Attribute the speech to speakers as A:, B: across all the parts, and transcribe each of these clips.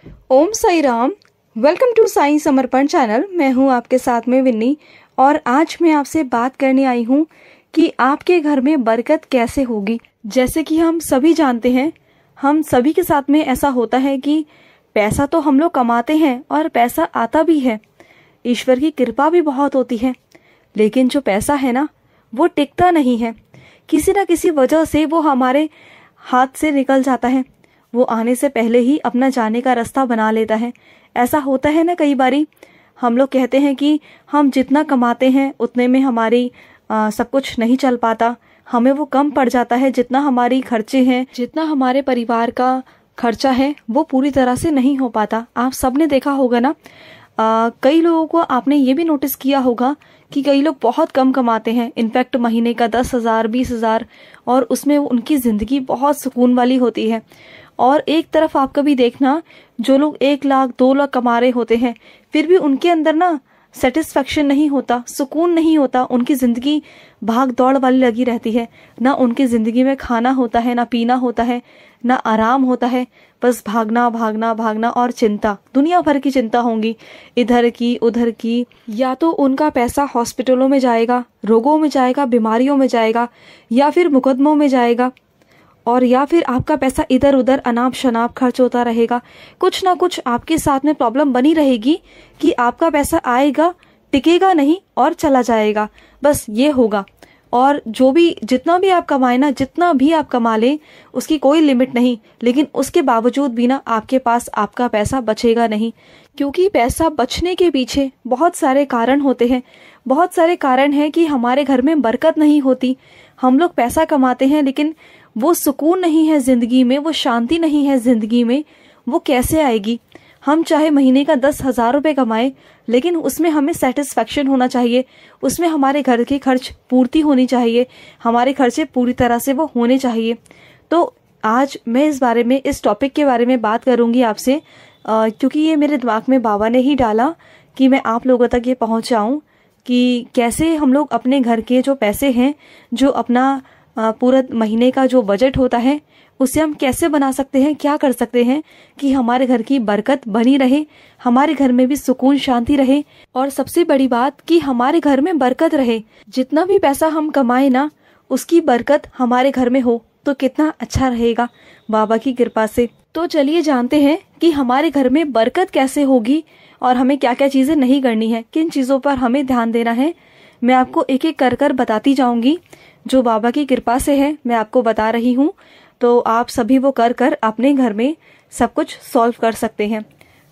A: Om Sai Ram. Welcome to Sai Samarpan channel. मैं हूं आपके साथ में विन्नी और आज मैं आपसे बात करने आई हूं कि आपके घर में बरकत कैसे होगी। जैसे कि हम सभी जानते हैं, हम सभी के साथ में ऐसा होता है कि पैसा तो हम लोग कमाते हैं और पैसा आता भी है, ईश्वर की कृपा भी बहुत होती है, लेकिन जो पैसा है ना वो टिकता नहीं है। किसी न किसी वजह से वो हमारे हाथ से निकल जाता है, वो आने से पहले ही अपना जाने का रास्ता बना लेता है। ऐसा होता है ना, कई बारी हम लोग कहते हैं कि हम जितना कमाते हैं उतने में हमारी सब कुछ नहीं चल पाता, हमें वो कम पड़ जाता है। जितना हमारी खर्चे हैं, जितना हमारे परिवार का खर्चा है वो पूरी तरह से नहीं हो पाता। आप सबने देखा होगा ना, कई लोगों को आपने ये भी नोटिस किया होगा कि कई लोग बहुत कम कमाते हैं, इनफैक्ट महीने का 10,000 20,000, और उसमें उनकी ज़िंदगी बहुत सुकून वाली होती है। और एक तरफ आप कभी देखना, जो लोग 1 लाख 2 लाख कमा रहे होते हैं फिर भी उनके अंदर ना सेटिस्फेक्शन नहीं होता, सुकून नहीं होता, उनकी ज़िंदगी भाग दौड़ वाली लगी रहती है। ना उनकी ज़िंदगी में खाना होता है, ना पीना होता है, ना आराम होता है, बस भागना भागना भागना और चिंता, दुनिया भर की चिंता होंगी, इधर की उधर की। या तो उनका पैसा हॉस्पिटलों में जाएगा, रोगों में जाएगा, बीमारियों में जाएगा, या फिर मुकदमों में जाएगा, और या फिर आपका पैसा इधर उधर अनाप शनाप खर्च होता रहेगा। कुछ ना कुछ आपके साथ में प्रॉब्लम बनी रहेगी कि आपका पैसा आएगा, टिकेगा नहीं और चला जाएगा, बस ये होगा। और जो भी जितना भी आप कमाए ना, जितना भी आप कमा लें, उसकी कोई लिमिट नहीं, लेकिन उसके बावजूद भी ना आपके पास आपका पैसा बचेगा नहीं, क्योंकि पैसा बचने के पीछे बहुत सारे कारण होते हैं। बहुत सारे कारण हैं कि हमारे घर में बरकत नहीं होती। हम लोग पैसा कमाते हैं लेकिन वो सुकून नहीं है ज़िंदगी में, वो शांति नहीं है ज़िंदगी में, वो कैसे आएगी। हम चाहे महीने का 10,000 रुपये कमाएं, लेकिन उसमें हमें सेटिस्फेक्शन होना चाहिए, उसमें हमारे घर के खर्च पूर्ति होनी चाहिए, हमारे खर्चे पूरी तरह से वो होने चाहिए। तो आज मैं इस टॉपिक के बारे में बात करूंगी आपसे, क्योंकि ये मेरे दिमाग में बाबा ने ही डाला कि मैं आप लोगों तक ये पहुँचाऊँ कि कैसे हम लोग अपने घर के जो पैसे हैं, जो अपना पूरा महीने का जो बजट होता है, उसे हम कैसे बना सकते हैं, क्या कर सकते हैं कि हमारे घर की बरकत बनी रहे, हमारे घर में भी सुकून शांति रहे, और सबसे बड़ी बात कि हमारे घर में बरकत रहे। जितना भी पैसा हम कमाए ना, उसकी बरकत हमारे घर में हो तो कितना अच्छा रहेगा बाबा की कृपा से। तो चलिए जानते हैं कि हमारे घर में बरकत कैसे होगी और हमें क्या क्या चीजें नहीं करनी है, किन चीजों पर हमें ध्यान देना है। मैं आपको एक एक कर कर बताती जाऊंगी, जो बाबा की कृपा से है मैं आपको बता रही हूँ। तो आप सभी वो कर कर अपने घर में सब कुछ सॉल्व कर सकते हैं।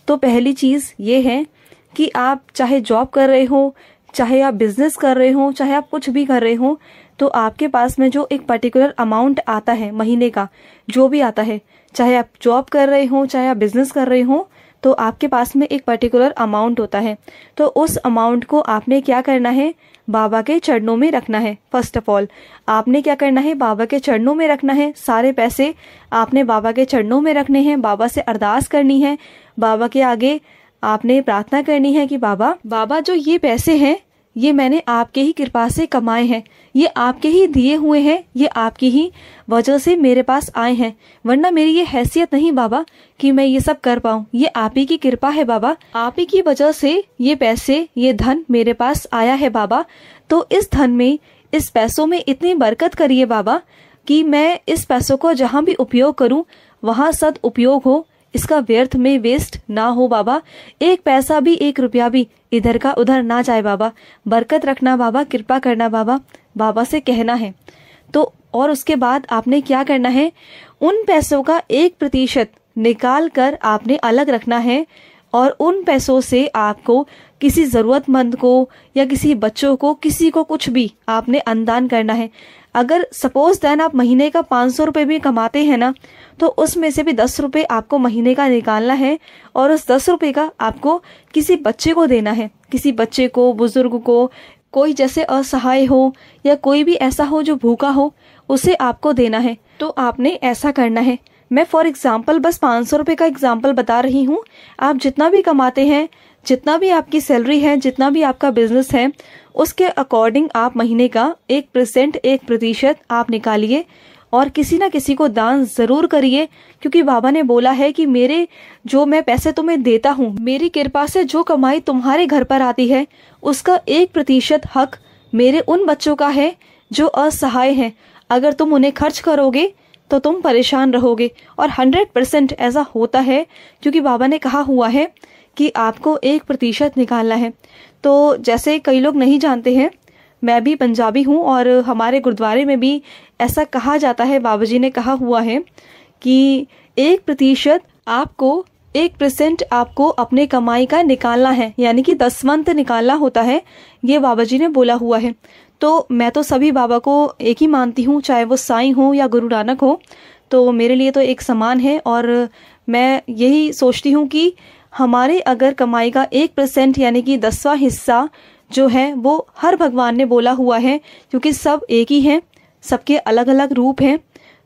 A: तो पहली चीज़ ये है कि आप चाहे जॉब कर रहे हो, चाहे आप बिजनेस कर रहे हो, चाहे आप कुछ भी कर रहे हो, तो आपके पास में जो एक पर्टिकुलर अमाउंट आता है महीने का, जो भी आता है, चाहे आप जॉब कर रहे हो, चाहे आप बिजनेस कर रहे हो, तो आपके पास में एक पर्टिकुलर अमाउंट होता है। तो उस अमाउंट को आपने क्या करना है, बाबा के चरणों में रखना है। फर्स्ट ऑफ ऑल आपने क्या करना है, बाबा के चरणों में रखना है। सारे पैसे आपने बाबा के चरणों में रखने हैं, बाबा से अरदास करनी है, बाबा के आगे आपने प्रार्थना करनी है कि बाबा जो ये पैसे हैं ये मैंने आपके ही कृपा से कमाए हैं, ये आपके ही दिए हुए हैं, ये आपकी ही वजह से मेरे पास आए हैं, वरना मेरी ये हैसियत नहीं बाबा कि मैं ये सब कर पाऊँ, ये आप ही की कृपा है बाबा, आप ही की वजह से ये पैसे, ये धन मेरे पास आया है बाबा। तो इस धन में, इस पैसों में इतनी बरकत करिए बाबा कि मैं इस पैसों को जहाँ भी उपयोग करूँ वहाँ सदउपयोग हो, इसका व्यर्थ में वेस्ट ना हो बाबा। एक पैसा भी, 1 रुपया भी इधर का उधर ना जाए बाबा। बरकत रखना बाबा, कृपा करना बाबा, बाबा से कहना है। तो और उसके बाद आपने क्या करना है, उन पैसों का 1% निकाल कर आपने अलग रखना है, और उन पैसों से आपको किसी ज़रूरतमंद को या किसी बच्चों को, किसी को कुछ भी आपने अनुदान करना है। अगर सपोज दैन आप महीने का 500 रुपये भी कमाते हैं ना, तो उसमें से भी 10 रुपये आपको महीने का निकालना है, और उस 10 रुपये का आपको किसी बच्चे को देना है, किसी बच्चे को, बुजुर्ग को, कोई जैसे असहाय हो या कोई भी ऐसा हो जो भूखा हो, उसे आपको देना है। तो आपने ऐसा करना है। मैं फॉर एग्जाम्पल बस 500 रुपये का एग्जाम्पल बता रही हूँ। आप जितना भी कमाते हैं, जितना भी आपकी सैलरी है, जितना भी आपका बिजनेस है, उसके अकॉर्डिंग आप महीने का 1% आप निकालिए, और किसी ना किसी को दान ज़रूर करिए, क्योंकि बाबा ने बोला है कि मेरे जो मैं पैसे तुम्हें देता हूँ, मेरी कृपा से जो कमाई तुम्हारे घर पर आती है उसका 1% हक मेरे उन बच्चों का है जो असहाय हैं। अगर तुम उन्हें खर्च करोगे तो तुम परेशान रहोगे। और 100% ऐसा होता है, क्योंकि बाबा ने कहा हुआ है कि आपको 1% निकालना है। तो जैसे कई लोग नहीं जानते हैं, मैं भी पंजाबी हूँ और हमारे गुरुद्वारे में भी ऐसा कहा जाता है, बाबा जी ने कहा हुआ है कि 1% आपको 1% आपको अपने कमाई का निकालना है, यानी कि दसवंत निकालना होता है, ये बाबा जी ने बोला हुआ है। तो मैं तो सभी बाबा को एक ही मानती हूँ, चाहे वो साईं हो या गुरु नानक हो, तो मेरे लिए तो एक समान है। और मैं यही सोचती हूँ कि हमारे अगर कमाई का 1% यानी कि 10वां हिस्सा जो है वो हर भगवान ने बोला हुआ है, क्योंकि सब एक ही हैं, सबके अलग अलग रूप हैं।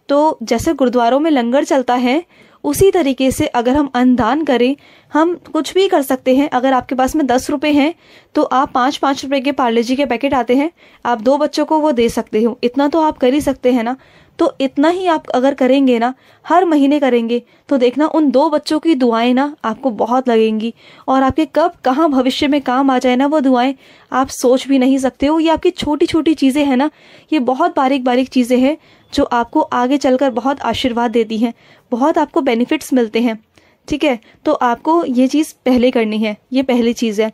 A: तो जैसे गुरुद्वारों में लंगर चलता है, उसी तरीके से अगर हम अन्नदान करें, हम कुछ भी कर सकते हैं। अगर आपके पास में 10 रुपए हैं तो आप 5-5 रुपए के पार्ले जी के पैकेट आते हैं, आप 2 बच्चों को वो दे सकते हो। इतना तो आप कर ही सकते हैं ना। तो इतना ही आप अगर करेंगे ना, हर महीने करेंगे, तो देखना उन 2 बच्चों की दुआएं ना आपको बहुत लगेंगी, और आपके कब कहाँ भविष्य में काम आ जाए ना वो दुआएं, आप सोच भी नहीं सकते हो। ये आपकी छोटी छोटी चीज़ें हैं ना, ये बहुत बारीक बारीक चीज़ें हैं जो आपको आगे चलकर बहुत आशीर्वाद देती हैं, बहुत आपको बेनिफिट्स मिलते हैं। ठीक है, तो आपको ये चीज़ पहले करनी है, ये पहली चीज़ है।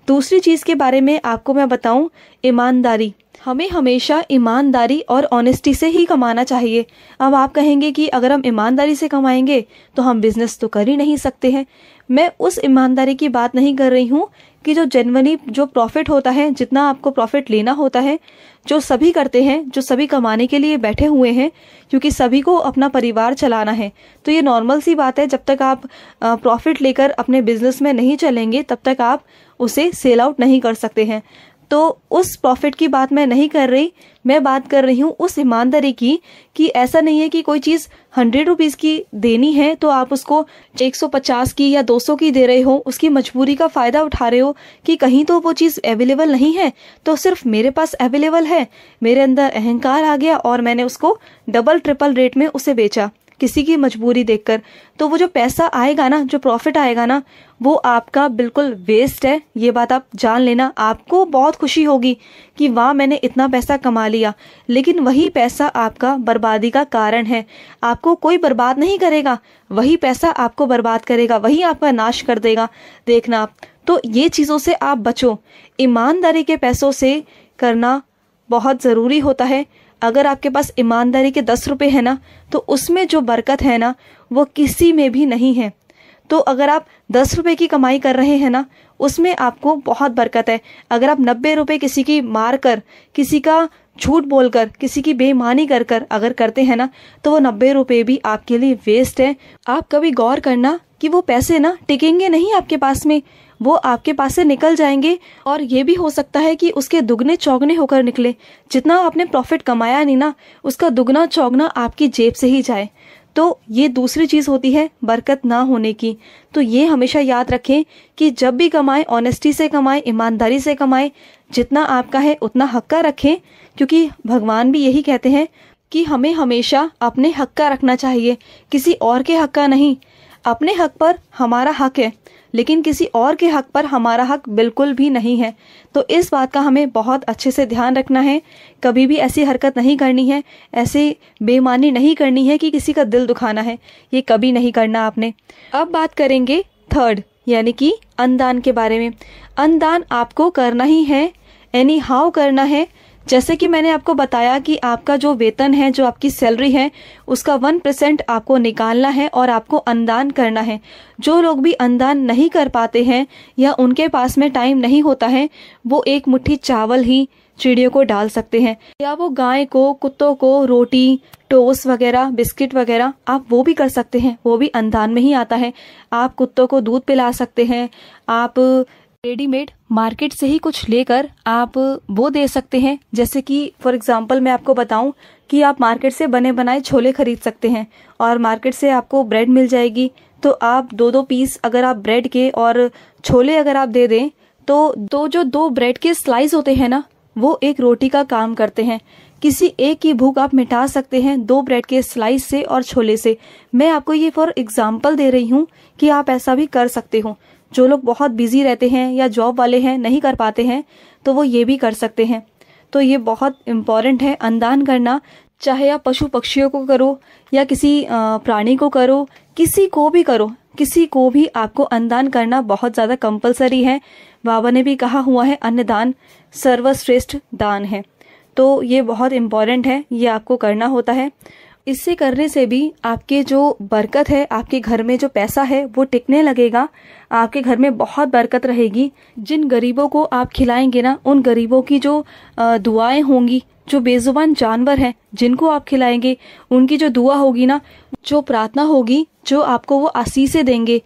A: दूसरी चीज़ के बारे में आपको मैं बताऊं, ईमानदारी। हमें हमेशा ईमानदारी और ऑनेस्टी से ही कमाना चाहिए। अब आप कहेंगे कि अगर हम ईमानदारी से कमाएंगे तो हम बिजनेस तो कर ही नहीं सकते हैं। मैं उस ईमानदारी की बात नहीं कर रही हूँ कि जो जनरली जो प्रॉफिट होता है, जितना आपको प्रॉफिट लेना होता है, जो सभी करते हैं, जो सभी कमाने के लिए बैठे हुए हैं, क्योंकि सभी को अपना परिवार चलाना है। तो ये नॉर्मल सी बात है, जब तक आप प्रॉफिट लेकर अपने बिजनेस में नहीं चलेंगे तब तक आप उसे सेल आउट नहीं कर सकते हैं। तो उस प्रॉफिट की बात मैं नहीं कर रही, मैं बात कर रही हूँ उस ईमानदारी की, कि ऐसा नहीं है कि कोई चीज़ 100 रुपीज़ की देनी है तो आप उसको 150 की या 200 की दे रहे हो, उसकी मजबूरी का फ़ायदा उठा रहे हो कि कहीं तो वो चीज़ अवेलेबल नहीं है तो सिर्फ मेरे पास अवेलेबल है, मेरे अंदर अहंकार आ गया और मैंने उसको डबल ट्रिपल रेट में उसे बेचा किसी की मजबूरी देखकर। तो वो जो पैसा आएगा ना, जो प्रॉफिट आएगा ना, वो आपका बिल्कुल वेस्ट है। ये बात आप जान लेना। आपको बहुत खुशी होगी कि वाह मैंने इतना पैसा कमा लिया, लेकिन वही पैसा आपका बर्बादी का कारण है। आपको कोई बर्बाद नहीं करेगा, वही पैसा आपको बर्बाद करेगा, वही आपका नाश कर देगा, देखना आप। तो ये चीज़ों से आप बचो। ईमानदारी के पैसों से करना बहुत ज़रूरी होता है। अगर आपके पास ईमानदारी के 10 रुपए है ना, तो उसमें जो बरकत है ना वो किसी में भी नहीं है। तो अगर आप 10 रुपए की कमाई कर रहे हैं ना, उसमें आपको बहुत बरकत है। अगर आप 90 रुपए किसी की मार कर, किसी का झूठ बोलकर, किसी की बेईमानी कर कर अगर करते हैं ना, तो वो 90 रुपए भी आपके लिए वेस्ट है। आप कभी गौर करना कि वो पैसे ना टिकेंगे नहीं आपके पास में, वो आपके पास से निकल जाएंगे। और ये भी हो सकता है कि उसके दुगने चौगने होकर निकले। जितना आपने प्रॉफिट कमाया नहीं ना, उसका दुगना चौगना आपकी जेब से ही जाए। तो ये दूसरी चीज़ होती है बरकत ना होने की। तो ये हमेशा याद रखें कि जब भी कमाएं, ऑनेस्टी से कमाएं, ईमानदारी से कमाएं, जितना आपका है उतना हक का रखें, क्योंकि भगवान भी यही कहते हैं कि हमें हमेशा अपने हक का रखना चाहिए, किसी और के हक का नहीं। अपने हक पर हमारा हक है, लेकिन किसी और के हक पर हमारा हक बिल्कुल भी नहीं है। तो इस बात का हमें बहुत अच्छे से ध्यान रखना है। कभी भी ऐसी हरकत नहीं करनी है, ऐसी बेईमानी नहीं करनी है कि किसी का दिल दुखाना है, ये कभी नहीं करना आपने। अब बात करेंगे थर्ड, यानी कि अन्नदान के बारे में। अन्नदान आपको करना ही है, एनी हाउ करना है। जैसे कि मैंने आपको बताया कि आपका जो वेतन है, जो आपकी सैलरी है, उसका 1% आपको निकालना है और आपको अन्नदान करना है। जो लोग भी अन्नदान नहीं कर पाते हैं या उनके पास में टाइम नहीं होता है, वो एक मुट्ठी चावल ही चिड़ियों को डाल सकते हैं, या वो गाय को, कुत्तों को रोटी, टोस्ट वगैरह, बिस्किट वगैरह आप वो भी कर सकते हैं, वो भी अन्नदान में ही आता है। आप कुत्तों को दूध पिला सकते हैं, आप रेडीमेड मार्केट से ही कुछ लेकर आप वो दे सकते हैं। जैसे कि फॉर एग्जांपल मैं आपको बताऊं कि आप मार्केट से बने बनाए छोले खरीद सकते हैं और मार्केट से आपको ब्रेड मिल जाएगी। तो आप 2-2 पीस अगर आप ब्रेड के और छोले अगर आप दे दें, तो जो 2 ब्रेड के स्लाइस होते हैं ना, वो एक रोटी का काम करते हैं। किसी एक की भूख आप मिटा सकते हैं 2 ब्रेड के स्लाइस से और छोले से। मैं आपको ये फॉर एग्जाम्पल दे रही हूँ कि आप ऐसा भी कर सकते हो। जो लोग बहुत बिजी रहते हैं या जॉब वाले हैं, नहीं कर पाते हैं, तो वो ये भी कर सकते हैं। तो ये बहुत इम्पॉर्टेंट है अन्नदान करना, चाहे आप पशु पक्षियों को करो या किसी प्राणी को करो, किसी को भी करो, किसी को भी आपको अन्नदान करना बहुत ज़्यादा कंपलसरी है। बाबा ने भी कहा हुआ है अन्नदान सर्वश्रेष्ठ दान है। तो ये बहुत इम्पॉर्टेंट है, ये आपको करना होता है। इससे करने से भी आपके जो बरकत है, आपके घर में जो पैसा है वो टिकने लगेगा, आपके घर में बहुत बरकत रहेगी। जिन गरीबों को आप खिलाएंगे ना, उन गरीबों की जो दुआएं होंगी, जो बेजुबान जानवर हैं जिनको आप खिलाएंगे, उनकी जो दुआ होगी ना, जो प्रार्थना होगी, जो आपको वो आशीषें देंगे,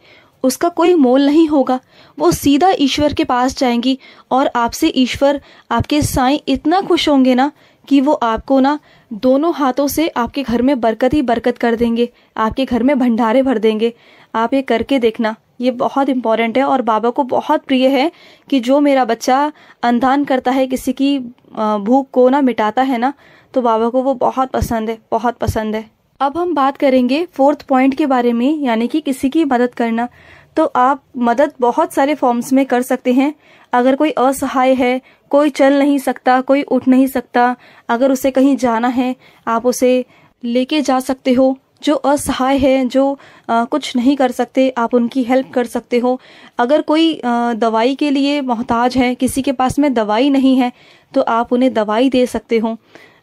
A: उसका कोई मोल नहीं होगा। वो सीधा ईश्वर के पास जाएंगी और आपसे ईश्वर, आपके साईं इतना खुश होंगे ना कि वो आपको ना दोनों हाथों से आपके घर में बरकत ही बरकत कर देंगे, आपके घर में भंडारे भर देंगे। आप ये करके देखना, ये बहुत इम्पॉर्टेंट है और बाबा को बहुत प्रिय है कि जो मेरा बच्चा अन्नदान करता है, किसी की भूख को ना मिटाता है ना, तो बाबा को वो बहुत पसंद है, बहुत पसंद है। अब हम बात करेंगे 4th पॉइंट के बारे में, यानी कि किसी की मदद करना। तो आप मदद बहुत सारे फॉर्म्स में कर सकते हैं। अगर कोई असहाय है, कोई चल नहीं सकता, कोई उठ नहीं सकता, अगर उसे कहीं जाना है, आप उसे लेके जा सकते हो। जो असहाय है, जो कुछ नहीं कर सकते, आप उनकी हेल्प कर सकते हो। अगर कोई दवाई के लिए मोहताज है, किसी के पास में दवाई नहीं है, तो आप उन्हें दवाई दे सकते हो।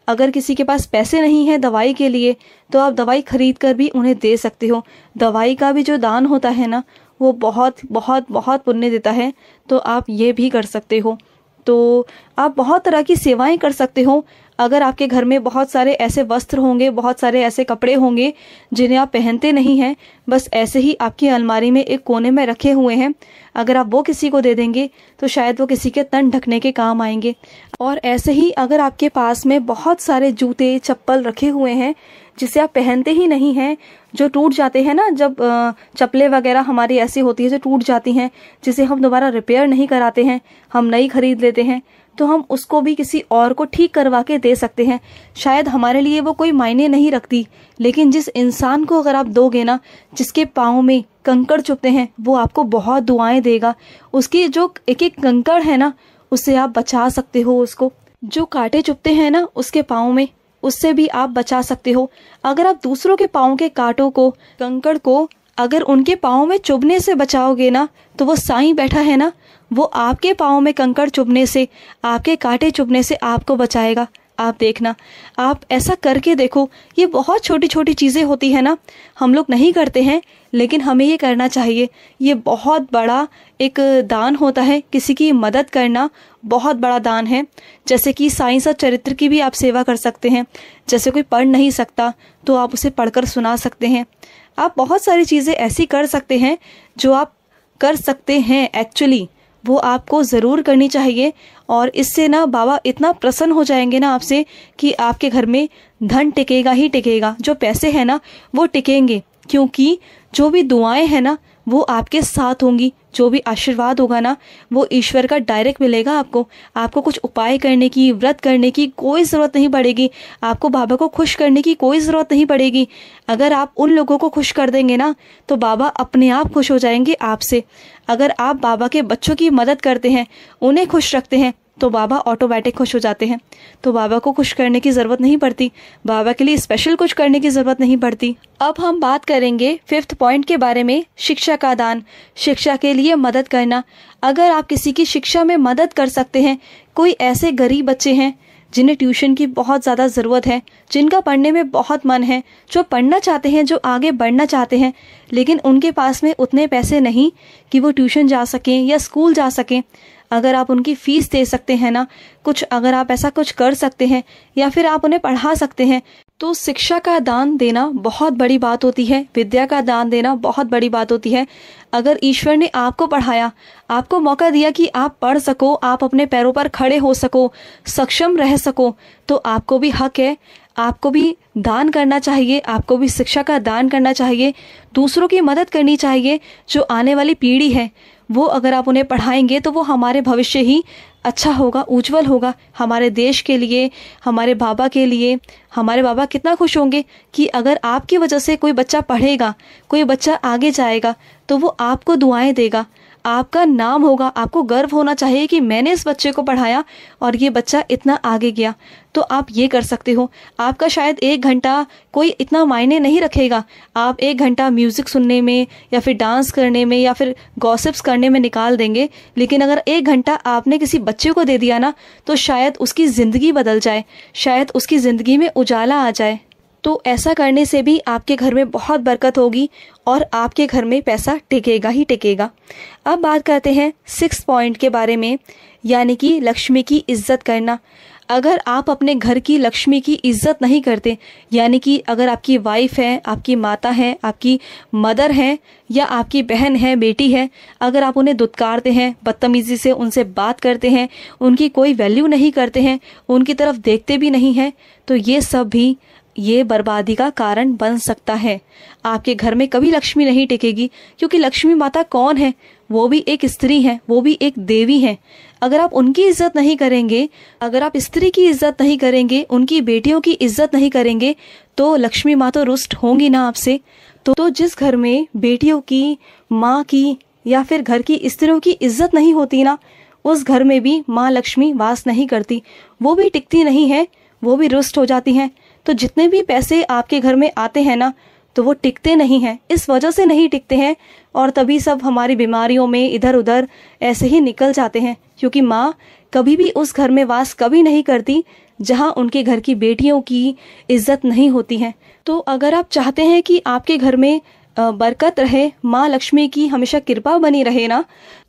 A: अगर किसी के पास पैसे नहीं है दवाई के लिए, तो आप दवाई खरीद कर भी उन्हें दे सकते हो। दवाई का भी जो दान होता है ना, वो बहुत बहुत बहुत पुण्य देता है, तो आप ये भी कर सकते हो। तो आप बहुत तरह की सेवाएं कर सकते हो। अगर आपके घर में बहुत सारे ऐसे वस्त्र होंगे, बहुत सारे ऐसे कपड़े होंगे जिन्हें आप पहनते नहीं हैं, बस ऐसे ही आपकी अलमारी में एक कोने में रखे हुए हैं, अगर आप वो किसी को दे देंगे तो शायद वो किसी के तन ढकने के काम आएंगे। और ऐसे ही अगर आपके पास में बहुत सारे जूते चप्पल रखे हुए हैं जिसे आप पहनते ही नहीं हैं, जो टूट जाते हैं ना, जब चप्पलें वगैरह हमारी ऐसी होती है जो टूट जाती हैं, जिसे हम दोबारा रिपेयर नहीं कराते हैं, हम नई खरीद लेते हैं, तो हम उसको भी किसी और को ठीक करवा के दे सकते हैं। शायद हमारे लिए वो कोई मायने नहीं रखती, लेकिन जिस इंसान को अगर आप दोगे ना, जिसके पाँव में कंकड़ चुभते हैं, वो आपको बहुत दुआएं देगा। उसकी जो एक एक कंकड़ है ना, उससे आप बचा सकते हो उसको। जो कांटे चुभते हैं ना उसके पाँव में, उससे भी आप बचा सकते हो। अगर आप दूसरों के पाँव के कांटों को, कंकड़ को अगर उनके पाँव में चुभने से बचाओगे ना, तो वो साईं बैठा है ना, वो आपके पाँव में कंकड़ चुभने से, आपके कांटे चुभने से आपको बचाएगा। आप देखना, आप ऐसा करके देखो। ये बहुत छोटी छोटी चीज़ें होती है ना, हम लोग नहीं करते हैं, लेकिन हमें ये करना चाहिए। ये बहुत बड़ा एक दान होता है, किसी की मदद करना बहुत बड़ा दान है। जैसे कि साईं और चरित्र की भी आप सेवा कर सकते हैं। जैसे कोई पढ़ नहीं सकता तो आप उसे पढ़कर सुना सकते हैं। आप बहुत सारी चीज़ें ऐसी कर सकते हैं जो आप कर सकते हैं, एक्चुअली वो आपको ज़रूर करनी चाहिए। और इससे ना बाबा इतना प्रसन्न हो जाएंगे ना आपसे कि आपके घर में धन टिकेगा ही टिकेगा। जो पैसे हैं ना वो टिकेंगे, क्योंकि जो भी दुआएं हैं ना वो आपके साथ होंगी। जो भी आशीर्वाद होगा ना वो ईश्वर का डायरेक्ट मिलेगा आपको। आपको कुछ उपाय करने की, व्रत करने की कोई ज़रूरत नहीं पड़ेगी। आपको बाबा को खुश करने की कोई ज़रूरत नहीं पड़ेगी। अगर आप उन लोगों को खुश कर देंगे ना तो बाबा अपने आप खुश हो जाएंगे आपसे। अगर आप बाबा के बच्चों की मदद करते हैं, उन्हें खुश रखते हैं, तो बाबा ऑटोमेटिक खुश हो जाते हैं। तो बाबा को खुश करने की ज़रूरत नहीं पड़ती, बाबा के लिए स्पेशल कुछ करने की ज़रूरत नहीं पड़ती। अब हम बात करेंगे 5th पॉइंट के बारे में, शिक्षा का दान, शिक्षा के लिए मदद करना। अगर आप किसी की शिक्षा में मदद कर सकते हैं, कोई ऐसे गरीब बच्चे हैं जिन्हें ट्यूशन की बहुत ज़्यादा ज़रूरत है, जिनका पढ़ने में बहुत मन है, जो पढ़ना चाहते हैं, जो आगे बढ़ना चाहते हैं, लेकिन उनके पास में उतने पैसे नहीं कि वो ट्यूशन जा सकें या स्कूल जा सकें। अगर आप उनकी फ़ीस दे सकते हैं ना, कुछ अगर आप ऐसा कुछ कर सकते हैं या फिर आप उन्हें पढ़ा सकते हैं, तो शिक्षा का दान देना बहुत बड़ी बात होती है। विद्या का दान देना बहुत बड़ी बात होती है। अगर ईश्वर ने आपको पढ़ाया, आपको मौका दिया कि आप पढ़ सको, आप अपने पैरों पर खड़े हो सको, सक्षम रह सको, तो आपको भी हक है, आपको भी दान करना चाहिए, आपको भी शिक्षा का दान करना चाहिए। दूसरों की मदद करनी चाहिए। जो आने वाली पीढ़ी है वो अगर आप उन्हें पढ़ाएंगे तो वो हमारे भविष्य ही अच्छा होगा, उज्जवल होगा हमारे देश के लिए, हमारे बाबा के लिए। हमारे बाबा कितना खुश होंगे कि अगर आपकी वजह से कोई बच्चा पढ़ेगा, कोई बच्चा आगे जाएगा तो वो आपको दुआएं देगा, आपका नाम होगा, आपको गर्व होना चाहिए कि मैंने इस बच्चे को पढ़ाया और ये बच्चा इतना आगे गया। तो आप ये कर सकते हो। आपका शायद 1 घंटा कोई इतना मायने नहीं रखेगा, आप 1 घंटा म्यूज़िक सुनने में या फिर डांस करने में या फिर गॉसिप्स करने में निकाल देंगे, लेकिन अगर 1 घंटा आपने किसी बच्चे को दे दिया ना तो शायद उसकी ज़िंदगी बदल जाए, शायद उसकी ज़िंदगी में उजाला आ जाए। तो ऐसा करने से भी आपके घर में बहुत बरकत होगी और आपके घर में पैसा टिकेगा ही टिकेगा। अब बात करते हैं 6 पॉइंट के बारे में, यानी कि लक्ष्मी की इज्जत करना। अगर आप अपने घर की लक्ष्मी की इज्जत नहीं करते, यानी कि अगर आपकी वाइफ है, आपकी माता है, आपकी मदर है या आपकी बहन है, बेटी है, अगर आप उन्हें दुत्कारते हैं, बदतमीज़ी से उनसे बात करते हैं, उनकी कोई वैल्यू नहीं करते हैं, उनकी तरफ देखते भी नहीं हैं, तो ये सब भी ये बर्बादी का कारण बन सकता है। आपके घर में कभी लक्ष्मी नहीं टिकेगी, क्योंकि लक्ष्मी माता कौन है? वो भी एक स्त्री है, वो भी एक देवी है। अगर आप उनकी इज्जत नहीं करेंगे, अगर आप स्त्री की इज्जत नहीं करेंगे, उनकी बेटियों की इज्जत नहीं करेंगे, तो लक्ष्मी माँ तो रुष्ट होंगी ना आपसे। तो जिस घर में बेटियों की, माँ की या फिर घर की स्त्रियों की इज्जत नहीं होती ना, उस घर में भी माँ लक्ष्मी वास नहीं करती, वो भी टिकती नहीं है, वो भी रुष्ट हो जाती हैं। तो जितने भी पैसे आपके घर में आते हैं ना, तो वो टिकते नहीं हैं, इस वजह से नहीं टिकते हैं और तभी सब हमारी बीमारियों में इधर उधर ऐसे ही निकल जाते हैं, क्योंकि माँ कभी भी उस घर में वास कभी नहीं करती जहाँ उनके घर की बेटियों की इज्जत नहीं होती है। तो अगर आप चाहते हैं कि आपके घर में बरकत रहे, माँ लक्ष्मी की हमेशा कृपा बनी रहे ना,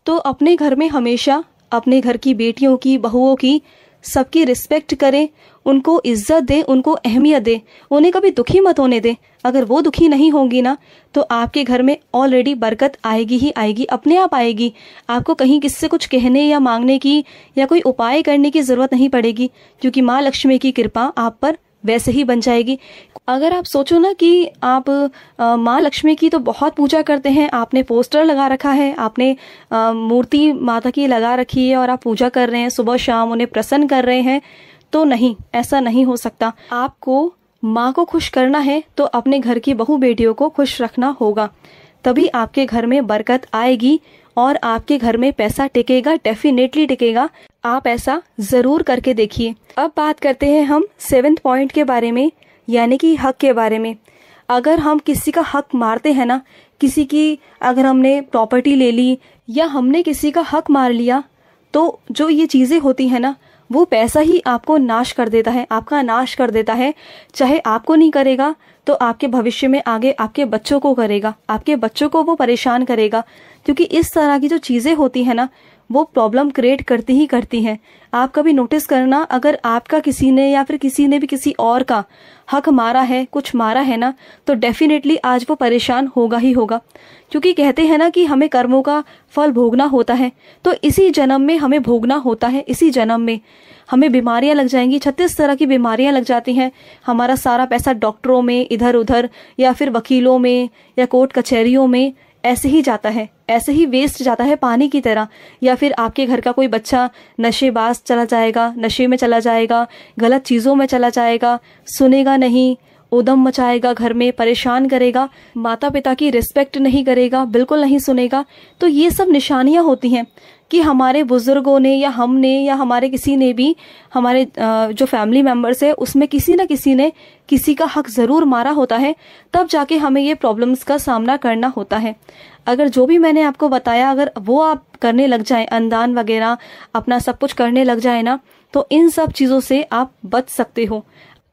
A: तो अपने घर में हमेशा अपने घर की बेटियों की, बहुओं की, सबकी रिस्पेक्ट करें, उनको इज्जत दे, उनको अहमियत दे, उन्हें कभी दुखी मत होने दे। अगर वो दुखी नहीं होंगी ना, तो आपके घर में ऑलरेडी बरकत आएगी ही आएगी, अपने आप आएगी। आपको कहीं किससे कुछ कहने या मांगने की या कोई उपाय करने की ज़रूरत नहीं पड़ेगी, क्योंकि माँ लक्ष्मी की कृपा आप पर वैसे ही बन जाएगी। अगर आप सोचो ना कि आप माँ लक्ष्मी की तो बहुत पूजा करते हैं, आपने पोस्टर लगा रखा है, आपने मूर्ति माता की लगा रखी है और आप पूजा कर रहे हैं, सुबह शाम उन्हें प्रसन्न कर रहे हैं, तो नहीं, ऐसा नहीं हो सकता। आपको माँ को खुश करना है तो अपने घर की बहू बेटियों को खुश रखना होगा, तभी आपके घर में बरकत आएगी और आपके घर में पैसा टिकेगा, डेफिनेटली टिकेगा। आप ऐसा ज़रूर करके देखिए। अब बात करते हैं हम 7 पॉइंट के बारे में, यानी कि हक के बारे में। अगर हम किसी का हक मारते हैं ना, किसी की अगर हमने प्रॉपर्टी ले ली या हमने किसी का हक मार लिया, तो जो ये चीज़ें होती हैं ना, वो पैसा ही आपको नाश कर देता है, आपका नाश कर देता है। चाहे आपको नहीं करेगा तो आपके भविष्य में आगे आपके बच्चों को करेगा, आपके बच्चों को वो परेशान करेगा, क्योंकि इस तरह की जो चीज़ें होती हैं ना, वो प्रॉब्लम क्रिएट करती ही करती हैं। आप कभी नोटिस करना, अगर आपका किसी ने या फिर किसी ने भी किसी और का हक मारा है, कुछ मारा है ना, तो डेफिनेटली आज वो परेशान होगा ही होगा, क्योंकि कहते हैं ना कि हमें कर्मों का फल भोगना होता है। तो इसी जन्म में हमें भोगना होता है, इसी जन्म में हमें बीमारियां लग जाएंगी, 36 तरह की बीमारियां लग जाती हैं। हमारा सारा पैसा डॉक्टरों में, इधर उधर, या फिर वकीलों में या कोर्ट कचहरियों में ऐसे ही जाता है, ऐसे ही वेस्ट जाता है पानी की तरह। या फिर आपके घर का कोई बच्चा नशेबाज चला जाएगा, नशे में चला जाएगा, गलत चीज़ों में चला जाएगा, सुनेगा नहीं, उदम मचाएगा, घर में परेशान करेगा, माता पिता की रिस्पेक्ट नहीं करेगा, बिल्कुल नहीं सुनेगा। तो ये सब निशानियां होती हैं कि हमारे बुजुर्गों ने या हमने या हमारे किसी ने भी, हमारे जो फैमिली मेम्बर्स है उसमें किसी न किसी ने किसी का हक ज़रूर मारा होता है, तब जाके हमें ये प्रॉब्लम्स का सामना करना होता है। अगर जो भी मैंने आपको बताया, अगर वो आप करने लग जाएं, अनदान वगैरह अपना सब कुछ करने लग जाए ना, तो इन सब चीज़ों से आप बच सकते हो।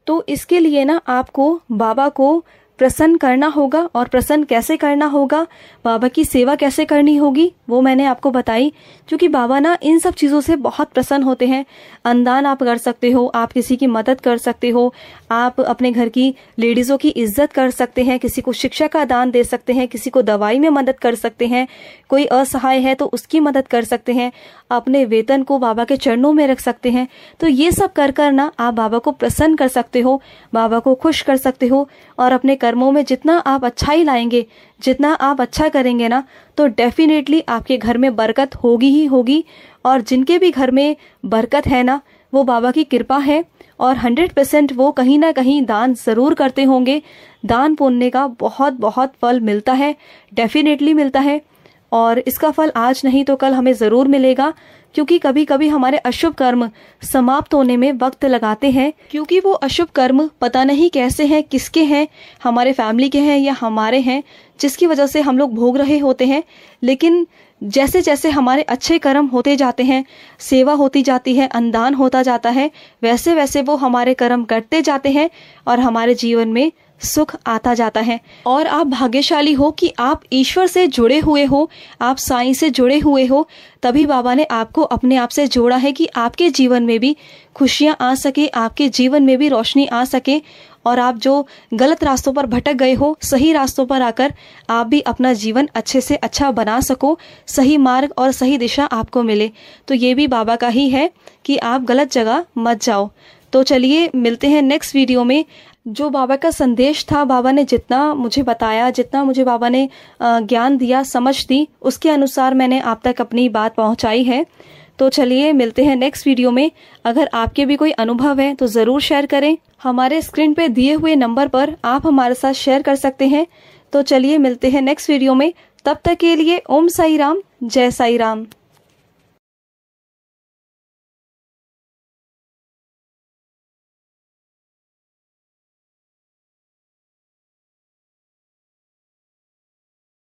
A: तो इसके लिए ना आपको बाबा को प्रसन्न करना होगा। और प्रसन्न कैसे करना होगा, बाबा की सेवा कैसे करनी होगी, वो मैंने आपको बताई, क्योंकि बाबा ना इन सब चीज़ों से बहुत प्रसन्न होते हैं। अनदान आप कर सकते हो, आप किसी की मदद कर सकते हो, आप अपने घर की लेडीज़ों की इज्जत कर सकते हैं, किसी को शिक्षा का दान दे सकते हैं, किसी को दवाई में मदद कर सकते हैं, कोई असहाय है तो उसकी मदद कर सकते हैं, अपने वेतन को बाबा के चरणों में रख सकते हैं। तो ये सब कर कर ना आप बाबा को प्रसन्न कर सकते हो, बाबा को खुश कर सकते हो और अपने कर्मों में जितना आप अच्छाई लाएंगे, जितना आप अच्छा करेंगे ना, तो डेफिनेटली आपके घर में बरकत होगी ही होगी। और जिनके भी घर में बरकत है ना, वो बाबा की कृपा है और 100% वो कहीं ना कहीं दान ज़रूर करते होंगे। दान पुण्य का बहुत बहुत फल मिलता है, डेफिनेटली मिलता है। और इसका फल आज नहीं तो कल हमें ज़रूर मिलेगा, क्योंकि कभी कभी हमारे अशुभ कर्म समाप्त होने में वक्त लगाते हैं, क्योंकि वो अशुभ कर्म पता नहीं कैसे हैं, किसके हैं, हमारे फैमिली के हैं या हमारे हैं, जिसकी वजह से हम लोग भोग रहे होते हैं। लेकिन जैसे जैसे हमारे अच्छे कर्म होते जाते हैं, सेवा होती जाती है, अन्नदान होता जाता है, वैसे वैसे वो हमारे कर्म करते जाते हैं और हमारे जीवन में सुख आता जाता है। और आप भाग्यशाली हो कि आप ईश्वर से जुड़े हुए हो, आप साईं से जुड़े हुए हो। तभी बाबा ने आपको अपने आप से जोड़ा है कि आपके जीवन में भी खुशियाँ आ सके, आपके जीवन में भी रोशनी आ सके, और आप जो गलत रास्तों पर भटक गए हो, सही रास्तों पर आकर आप भी अपना जीवन अच्छे से अच्छा बना सको, सही मार्ग और सही दिशा आपको मिले। तो ये भी बाबा का ही है कि आप गलत जगह मत जाओ। तो चलिए मिलते हैं नेक्स्ट वीडियो में। जो बाबा का संदेश था, बाबा ने जितना मुझे बताया, जितना मुझे बाबा ने ज्ञान दिया, समझ दी, उसके अनुसार मैंने आप तक अपनी बात पहुंचाई है। तो चलिए मिलते हैं नेक्स्ट वीडियो में। अगर आपके भी कोई अनुभव है तो ज़रूर शेयर करें। हमारे स्क्रीन पे दिए हुए नंबर पर आप हमारे साथ शेयर कर सकते हैं। तो चलिए मिलते हैं नेक्स्ट वीडियो में। तब तक के लिए ओम साई राम, जय साई राम।